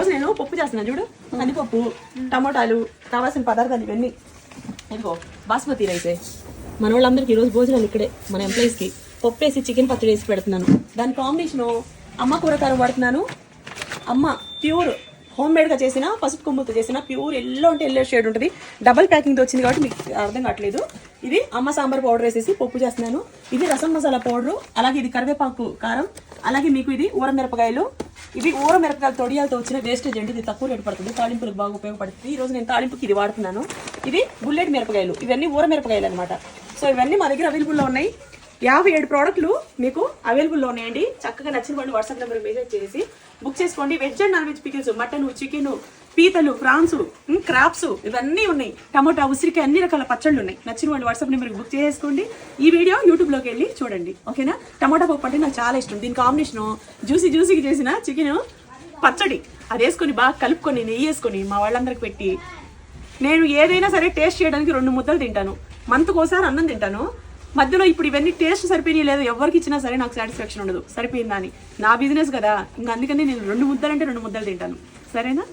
రోజు నేను పప్పు చేస్తున్నాను చూడు, కందిపప్పు, టమోటాలు, కావాల్సిన పదార్థాలు ఇవన్నీ. ఇదిగో బాస్మతి రైసే. మన వాళ్ళందరికీ ఈరోజు భోజనాలు ఇక్కడే, మన ఎంప్లాయీస్కి పప్పు వేసి చికెన్ పచ్చడి వేసి పెడుతున్నాను. దాని కాంబినేషను అమ్మ కూరకారం వాడుతున్నాను. అమ్మ ప్యూర్ హోమ్ మేడ్గా చేసిన పసుపు కొమ్ముతో చేసిన ప్యూర్ ఎల్లో అంటే ఎల్లో షేడ్ ఉంటుంది. డబల్ ప్యాకింగ్తో వచ్చింది కాబట్టి మీకు అర్థం కావట్లేదు. ఇది అమ్మ సాంబార్ పౌడర్ వేసేసి పప్పు చేస్తున్నాను. ఇది రసం మసాలా పౌడరు, అలాగే ఇది కరివేపాకు కారం, అలాగే మీకు ఇది ఊరమిరపకాయలు. ఇవి ఊరమిరపకాయలు తొడియాలతో వచ్చిన వేస్టేజ్ అండి. ఇది తక్కువ రేటు పడుతుంది, తాలింపులకు బాగా ఉపయోగపడుతుంది. ఈ రోజు నేను తాలింపుకి ఇది వాడుతున్నాను. ఇది బుల్లెట్ మిరపకాయలు, ఇవన్నీ ఊరమిరపకాయలు అనమాట. సో ఇవన్నీ మా దగ్గర అవైలబుల్లో ఉన్నాయి. 57 ప్రోడక్ట్లు మీకు అవైలబుల్లో ఉన్నాయండి. చక్కగా నచ్చిన వాళ్ళు వాట్సాప్ నెంబర్ మెసేజ్ చేసి బుక్ చేసుకోండి. Veg and non veg pickles, mutton, chicken, పీతలు, ఫ్రాన్స్, క్రాప్స్ ఇవన్నీ ఉన్నాయి. టమోటా, ఉసిరికాయ, అన్ని రకాల పచ్చళ్ళు ఉన్నాయి. నచ్చిన వాళ్ళు వాట్సాప్ నెంబర్కి బుక్ చేసుకోండి. ఈ వీడియో యూట్యూబ్లోకి వెళ్ళి చూడండి, ఓకేనా. టమోటా పప్పు అంటే నాకు చాలా ఇష్టం. దీని కాంబినేషను జ్యూసీగా చేసిన చికెన్ పచ్చడి, అది వేసుకొని బాగా కలుపుకొని నెయ్యి వేసుకొని మా వాళ్ళందరికి పెట్టి, నేను ఏదైనా సరే టేస్ట్ చేయడానికి 2 ముద్దలు తింటాను. మంత్కోసారి అన్నం తింటాను. మధ్యలో ఇప్పుడు ఇవన్నీ టేస్ట్ సరిపోయినాయి లేదు, ఎవరికి ఇచ్చినా సరే నాకు సాటిస్ఫాక్షన్ ఉండదు. సరిపోయిందా అని, నా బిజినెస్ కదా, ఇంకా అందుకని నేను 2 ముద్దలు అంటే 2 ముద్దలు తింటాను. సరేనా?